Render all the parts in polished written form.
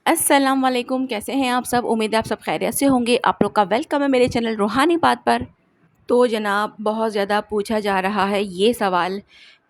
अस्सलाम वालेकुम, कैसे हैं आप सब। उम्मीद है आप सब खैरियत से होंगे। आप लोग का वेलकम है मेरे चैनल रूहानी बात पर। तो जनाब, बहुत ज़्यादा पूछा जा रहा है ये सवाल,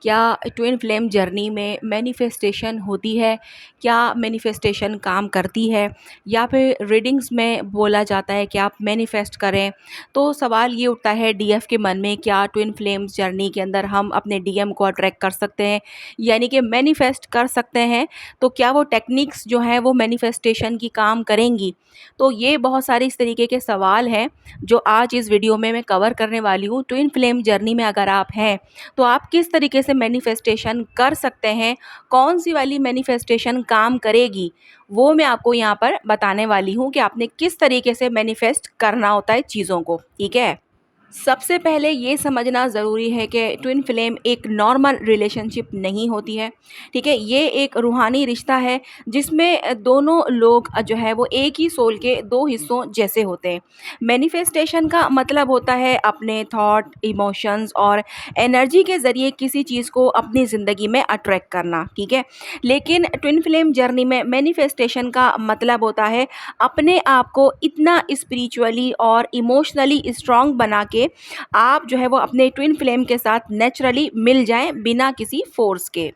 क्या ट्विन फ्लेम जर्नी में मैनिफेस्टेशन होती है? क्या मैनिफेस्टेशन काम करती है? या फिर रीडिंग्स में बोला जाता है कि आप मैनिफेस्ट करें। तो सवाल ये उठता है डीएफ के मन में, क्या ट्विन फ्लेम्स जर्नी के अंदर हम अपने डीएम को अट्रैक्ट कर सकते हैं, यानी कि मैनिफेस्ट कर सकते हैं? तो क्या वो टेक्निक्स जो हैं वो मैनिफेस्टेशन की काम करेंगी? तो ये बहुत सारे इस तरीके के सवाल हैं जो आज इस वीडियो में मैं कवर करने वाली हूँ। ट्विन फ्लेम जर्नी में अगर आप हैं तो आप किस तरीके से मैनिफेस्टेशन कर सकते हैं, कौन सी वाली मैनिफेस्टेशन काम करेगी, वो मैं आपको यहाँ पर बताने वाली हूँ कि आपने किस तरीके से मैनिफेस्ट करना होता है चीज़ों को। ठीक है, सबसे पहले ये समझना ज़रूरी है कि ट्विन फ्लेम एक नॉर्मल रिलेशनशिप नहीं होती है। ठीक है, ये एक रूहानी रिश्ता है जिसमें दोनों लोग जो है वो एक ही सोल के दो हिस्सों जैसे होते हैं। मैनिफेस्टेशन का मतलब होता है अपने थॉट, इमोशंस और एनर्जी के ज़रिए किसी चीज़ को अपनी ज़िंदगी में अट्रैक्ट करना। ठीक है, लेकिन ट्विन फ्लेम जर्नी में मैनिफेस्टेशन का मतलब होता है अपने आप को इतना स्पिरिचुअली और इमोशनली स्ट्रांग बना के आप जो है वो अपने ट्विन फ्लेम के साथ नेचुरली मिल जाएं बिना किसी फोर्स के।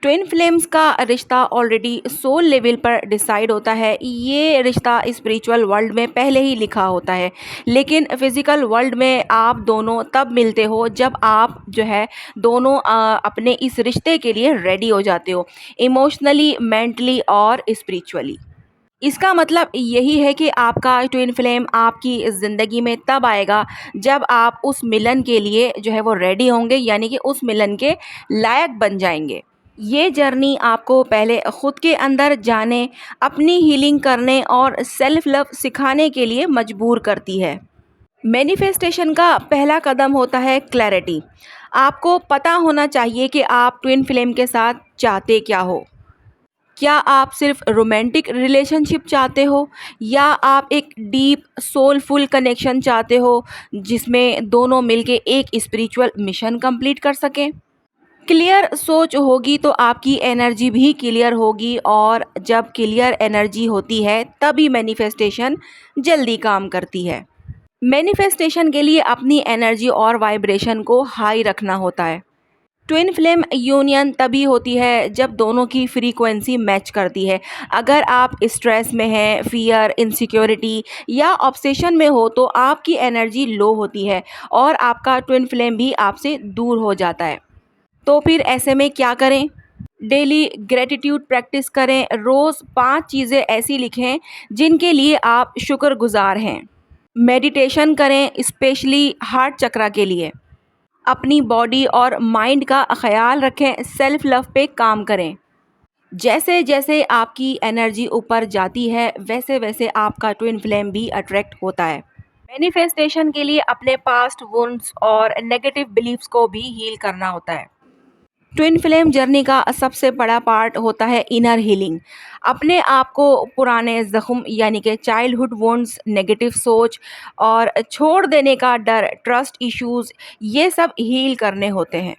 ट्विन फ्लेम्स का रिश्ता ऑलरेडी सोल लेवल पर डिसाइड होता है। ये रिश्ता स्पिरिचुअल वर्ल्ड में पहले ही लिखा होता है, लेकिन फिज़िकल वर्ल्ड में आप दोनों तब मिलते हो जब आप जो है दोनों अपने इस रिश्ते के लिए रेडी हो जाते हो, इमोशनली, मेंटली और स्पिरिचुअली। इसका मतलब यही है कि आपका ट्विन फ्लेम आपकी ज़िंदगी में तब आएगा जब आप उस मिलन के लिए जो है वो रेडी होंगे, यानी कि उस मिलन के लायक बन जाएंगे। ये जर्नी आपको पहले खुद के अंदर जाने, अपनी हीलिंग करने और सेल्फ लव सिखाने के लिए मजबूर करती है। मैनिफेस्टेशन का पहला कदम होता है क्लैरिटी। आपको पता होना चाहिए कि आप ट्विन फ्लेम के साथ चाहते क्या हो। क्या आप सिर्फ रोमांटिक रिलेशनशिप चाहते हो, या आप एक डीप सोलफुल कनेक्शन चाहते हो जिसमें दोनों मिलके एक स्पिरिचुअल मिशन कंप्लीट कर सकें? क्लियर सोच होगी तो आपकी एनर्जी भी क्लियर होगी, और जब क्लियर एनर्जी होती है तभी मैनिफेस्टेशन जल्दी काम करती है। मैनिफेस्टेशन के लिए अपनी एनर्जी और वाइब्रेशन को हाई रखना होता है। ट्विन फ्लेम यूनियन तभी होती है जब दोनों की फ्रीक्वेंसी मैच करती है। अगर आप स्ट्रेस में हैं, फियर, इनसिक्योरिटी या ऑब्सेशन में हो तो आपकी एनर्जी लो होती है और आपका ट्विन फ्लेम भी आपसे दूर हो जाता है। तो फिर ऐसे में क्या करें? डेली ग्रेटिट्यूड प्रैक्टिस करें। रोज़ 5 चीज़ें ऐसी लिखें जिनके लिए आप शुक्रगुजार हैं। मेडिटेशन करें, स्पेशली हार्ट चक्रा के लिए। अपनी बॉडी और माइंड का ख्याल रखें, सेल्फ लव पे काम करें। जैसे जैसे आपकी एनर्जी ऊपर जाती है वैसे वैसे आपका ट्विन फ्लेम भी अट्रैक्ट होता है। मैनिफेस्टेशन के लिए अपने पास्ट वुंड्स और नेगेटिव बिलीफ्स को भी हील करना होता है। ट्विन फ्लेम जर्नी का सबसे बड़ा पार्ट होता है इनर हीलिंग। अपने आप को पुराने ज़ख्म यानी कि चाइल्डहुड वुंड्स, नेगेटिव सोच और छोड़ देने का डर, ट्रस्ट इश्यूज़, ये सब हील करने होते हैं।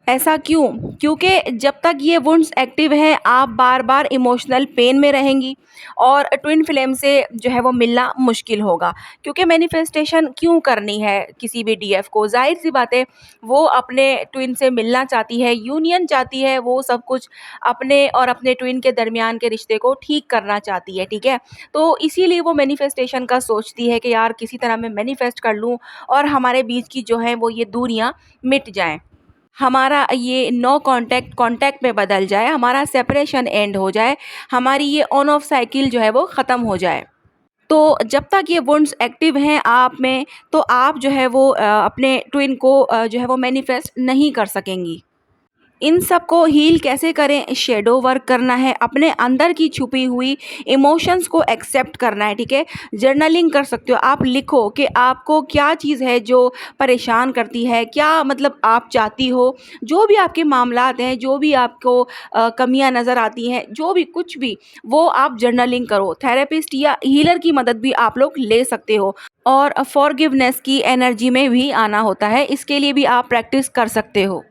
ऐसा क्यों? क्योंकि जब तक ये वुंड्स एक्टिव हैं आप बार बार इमोशनल पेन में रहेंगी और ट्विन फ्लेम से जो है वो मिलना मुश्किल होगा। क्योंकि मैनिफेस्टेशन क्यों करनी है किसी भी डीएफ को? जाहिर सी बात है, वो अपने ट्विन से मिलना चाहती है, यूनियन चाहती है, वो सब कुछ अपने और अपने ट्विन के दरमियान के रिश्ते को ठीक करना चाहती है। ठीक है, तो इसीलिए वो मैनिफेस्टेशन का सोचती है कि यार किसी तरह मैं मैनिफेस्ट कर लूँ और हमारे बीच की जो है वो ये दूरियाँ मिट जाएँ, हमारा ये नो कांटेक्ट कांटेक्ट में बदल जाए, हमारा सेपरेशन एंड हो जाए, हमारी ये ऑन ऑफ साइकिल जो है वो ख़त्म हो जाए। तो जब तक ये वुंड्स एक्टिव हैं आप में, तो आप जो है वो अपने ट्विन को जो है वो मैनिफेस्ट नहीं कर सकेंगी। इन सब को हील कैसे करें? शेडो वर्क करना है, अपने अंदर की छुपी हुई इमोशंस को एक्सेप्ट करना है। ठीक है, जर्नलिंग कर सकते हो, आप लिखो कि आपको क्या चीज़ है जो परेशान करती है, क्या मतलब आप चाहती हो, जो भी आपके मामलात हैं, जो भी आपको कमियां नज़र आती हैं, जो भी कुछ भी, वो आप जर्नलिंग करो। थेरेपिस्ट या हीलर की मदद भी आप लोग ले सकते हो, और फॉरगिवनेस की एनर्जी में भी आना होता है, इसके लिए भी आप प्रैक्टिस कर सकते हो।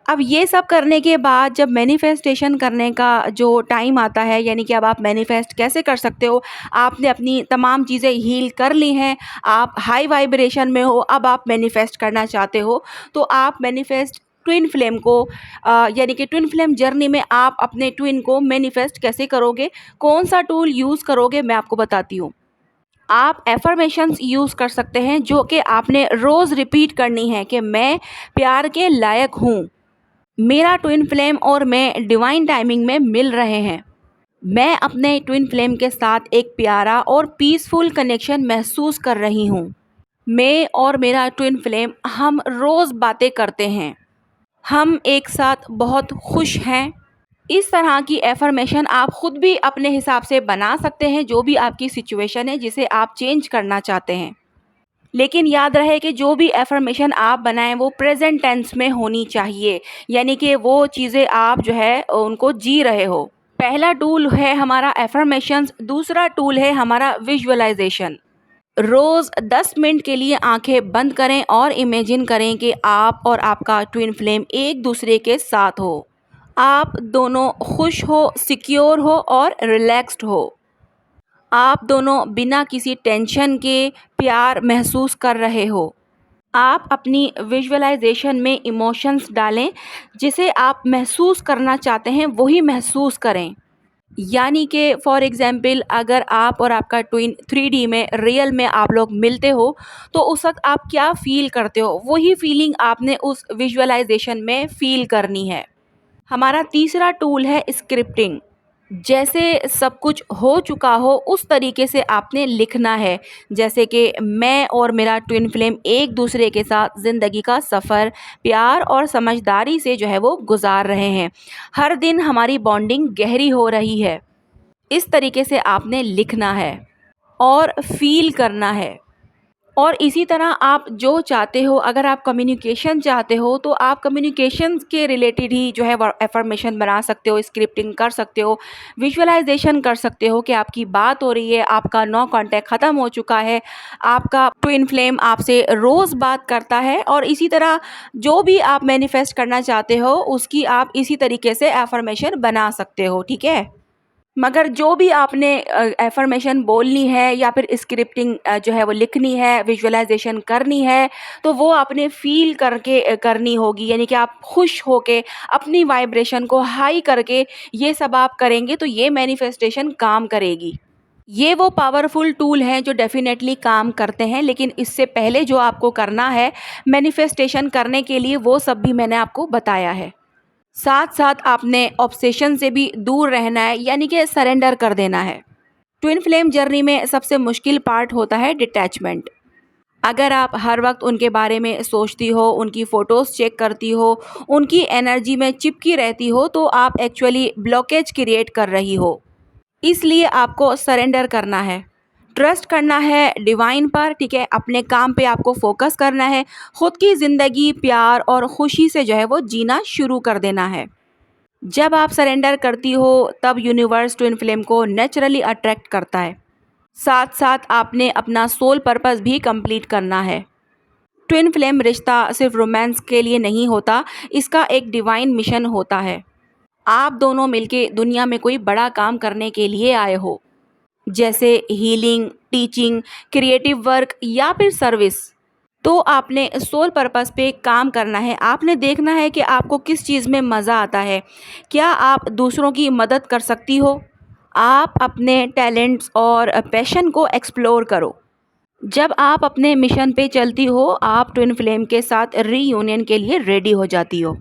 अब ये सब करने के बाद जब मैनिफेस्टेशन करने का जो टाइम आता है, यानी कि अब आप मैनिफेस्ट कैसे कर सकते हो, आपने अपनी तमाम चीज़ें हील कर ली हैं, आप हाई वाइब्रेशन में हो, अब आप मैनिफेस्ट करना चाहते हो, तो आप मैनिफेस्ट ट्विन फ्लेम को यानी कि ट्विन फ्लेम जर्नी में आप अपने ट्विन को मैनिफेस्ट कैसे करोगे, कौन सा टूल यूज़ करोगे, मैं आपको बताती हूँ। आप एफर्मेशंस यूज़ कर सकते हैं जो कि आपने रोज़ रिपीट करनी है कि मैं प्यार के लायक हूँ, मेरा ट्विन फ्लेम और मैं डिवाइन टाइमिंग में मिल रहे हैं, मैं अपने ट्विन फ्लेम के साथ एक प्यारा और पीसफुल कनेक्शन महसूस कर रही हूँ, मैं और मेरा ट्विन फ्लेम हम रोज़ बातें करते हैं, हम एक साथ बहुत खुश हैं। इस तरह की एफर्मेशन आप खुद भी अपने हिसाब से बना सकते हैं, जो भी आपकी सिचुएशन है जिसे आप चेंज करना चाहते हैं। लेकिन याद रहे कि जो भी एफर्मेशन आप बनाएं वो प्रेजेंट टेंस में होनी चाहिए, यानी कि वो चीज़ें आप जो है उनको जी रहे हो। पहला टूल है हमारा एफर्मेशंस, दूसरा टूल है हमारा विजुअलाइजेशन। रोज़ 10 मिनट के लिए आंखें बंद करें और इमेजिन करें कि आप और आपका ट्विन फ्लेम एक दूसरे के साथ हो, आप दोनों खुश हो, सिक्योर हो और रिलैक्स्ड हो, आप दोनों बिना किसी टेंशन के प्यार महसूस कर रहे हो। आप अपनी विजुअलाइजेशन में इमोशंस डालें, जिसे आप महसूस करना चाहते हैं वही महसूस करें। यानी कि फॉर एग्ज़ाम्पल अगर आप और आपका ट्विन 3D में रियल में आप लोग मिलते हो, तो उस वक्त आप क्या फ़ील करते हो, वही फीलिंग आपने उस विजुअलाइजेशन में फ़ील करनी है। हमारा तीसरा टूल है स्क्रिप्टिंग। जैसे सब कुछ हो चुका हो उस तरीके से आपने लिखना है, जैसे कि मैं और मेरा ट्विन फ्लेम एक दूसरे के साथ ज़िंदगी का सफ़र प्यार और समझदारी से जो है वो गुजार रहे हैं, हर दिन हमारी बॉन्डिंग गहरी हो रही है। इस तरीके से आपने लिखना है और फील करना है। और इसी तरह आप जो चाहते हो, अगर आप कम्युनिकेशन चाहते हो तो आप कम्युनिकेशन के रिलेटेड ही जो है वो एफर्मेशन बना सकते हो, स्क्रिप्टिंग कर सकते हो, विजुअलाइजेशन कर सकते हो कि आपकी बात हो रही है, आपका नो कांटेक्ट ख़त्म हो चुका है, आपका ट्विन फ्लेम आपसे रोज़ बात करता है, और इसी तरह जो भी आप मैनिफेस्ट करना चाहते हो उसकी आप इसी तरीके से एफर्मेशन बना सकते हो, ठीक है। मगर जो भी आपने एफर्मेशन बोलनी है या फिर स्क्रिप्टिंग जो है वो लिखनी है, विजुअलाइजेशन करनी है, तो वो आपने फ़ील करके करनी होगी, यानी कि आप खुश होके अपनी वाइब्रेशन को हाई करके ये सब आप करेंगे तो ये मैनिफेस्टेशन काम करेगी। ये वो पावरफुल टूल हैं जो डेफ़िनेटली काम करते हैं, लेकिन इससे पहले जो आपको करना है मैनिफेस्टेशन करने के लिए, वो सब भी मैंने आपको बताया है। साथ साथ आपने ऑब्सेशन से भी दूर रहना है, यानी कि सरेंडर कर देना है। ट्विन फ्लेम जर्नी में सबसे मुश्किल पार्ट होता है डिटैचमेंट। अगर आप हर वक्त उनके बारे में सोचती हो, उनकी फ़ोटोज़ चेक करती हो, उनकी एनर्जी में चिपकी रहती हो, तो आप एक्चुअली ब्लॉकेज क्रिएट कर रही हो। इसलिए आपको सरेंडर करना है, ट्रस्ट करना है डिवाइन पर, ठीक है। अपने काम पे आपको फोकस करना है, खुद की ज़िंदगी प्यार और खुशी से जो है वो जीना शुरू कर देना है। जब आप सरेंडर करती हो तब यूनिवर्स ट्विन फ्लेम को नेचुरली अट्रैक्ट करता है। साथ साथ आपने अपना सोल पर्पस भी कंप्लीट करना है। ट्विन फ्लेम रिश्ता सिर्फ रोमांस के लिए नहीं होता, इसका एक डिवाइन मिशन होता है। आप दोनों मिलके दुनिया में कोई बड़ा काम करने के लिए आए हो, जैसे हीलिंग, टीचिंग, क्रिएटिव वर्क या फिर सर्विस। तो आपने सोल पर्पस पे काम करना है। आपने देखना है कि आपको किस चीज़ में मज़ा आता है, क्या आप दूसरों की मदद कर सकती हो। आप अपने टैलेंट्स और पैशन को एक्सप्लोर करो। जब आप अपने मिशन पे चलती हो, आप ट्विन फ्लेम के साथ रीयूनियन के लिए रेडी हो जाती हो।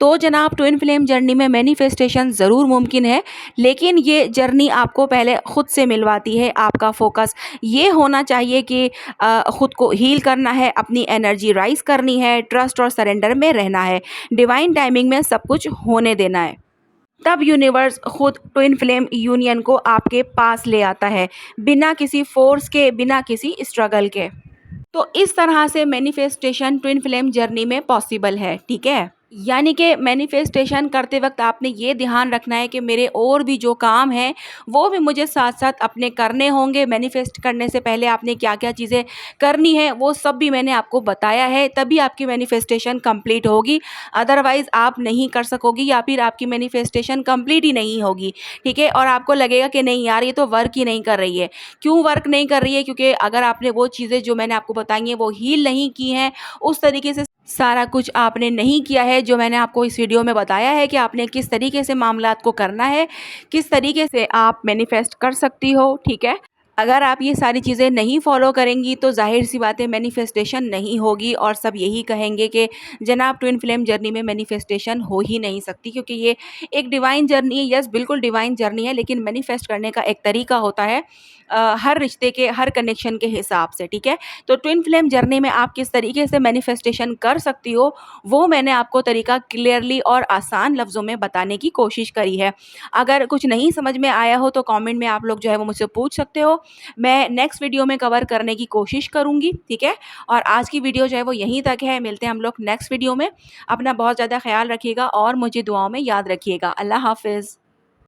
तो जनाब, ट्विन फ्लेम जर्नी में मैनिफेस्टेशन ज़रूर मुमकिन है, लेकिन ये जर्नी आपको पहले ख़ुद से मिलवाती है। आपका फोकस ये होना चाहिए कि ख़ुद को हील करना है, अपनी एनर्जी राइज करनी है, ट्रस्ट और सरेंडर में रहना है, डिवाइन टाइमिंग में सब कुछ होने देना है। तब यूनिवर्स खुद ट्विन फ्लेम यूनियन को आपके पास ले आता है, बिना किसी फोर्स के, बिना किसी स्ट्रगल के। तो इस तरह से मैनिफेस्टेशन ट्विन फ्लेम जर्नी में पॉसिबल है, ठीक है। यानी कि मैनिफेस्टेशन करते वक़्त आपने ये ध्यान रखना है कि मेरे और भी जो काम हैं, वो भी मुझे साथ-साथ अपने करने होंगे। मैनिफेस्ट करने से पहले आपने क्या-क्या चीज़ें करनी है, वो सब भी मैंने आपको बताया है, तभी आपकी मैनिफेस्टेशन कंप्लीट होगी। अदरवाइज़ आप नहीं कर सकोगी या फिर आपकी मैनिफेस्टेशन कंप्लीट ही नहीं होगी, ठीक है? और आपको लगेगा कि नहीं यार, ये तो वर्क ही नहीं कर रही है। क्यों वर्क नहीं कर रही है? क्योंकि अगर आपने वो चीज़ें जो मैंने आपको बताई हैं, वो हील नहीं की हैं, उस तरीके से सारा कुछ आपने नहीं किया है जो मैंने आपको इस वीडियो में बताया है कि आपने किस तरीके से मामलात को करना है, किस तरीके से आप मैनिफेस्ट कर सकती हो, ठीक है? अगर आप ये सारी चीज़ें नहीं फ़ॉलो करेंगी तो ज़ाहिर-सी बात है मैनिफेस्टेशन नहीं होगी और सब यही कहेंगे कि जनाब ट्विन फ्लेम जर्नी में मैनिफेस्टेशन हो ही नहीं सकती, क्योंकि ये एक डिवाइन जर्नी है। यस, बिल्कुल डिवाइन जर्नी है, लेकिन मैनिफेस्ट करने का एक तरीका होता है हर रिश्ते के, हर कनेक्शन के हिसाब से, ठीक है? तो ट्विन फ्लेम जर्नी में आप किस तरीके से मैनिफेस्टेशन कर सकती हो, वो मैंने आपको तरीका क्लियरली और आसान लफ्ज़ों में बताने की कोशिश करी है। अगर कुछ नहीं समझ में आया हो तो कमेंट में आप लोग जो है वो मुझसे पूछ सकते हो। मैं नेक्स्ट वीडियो में कवर करने की कोशिश करूँगी, ठीक है? और आज की वीडियो जो है वो यहीं तक है। मिलते हैं हम लोग नेक्स्ट वीडियो में। अपना बहुत ज़्यादा ख़्याल रखिएगा और मुझे दुआओं में याद रखिएगा। अल्लाह हाफ़िज़।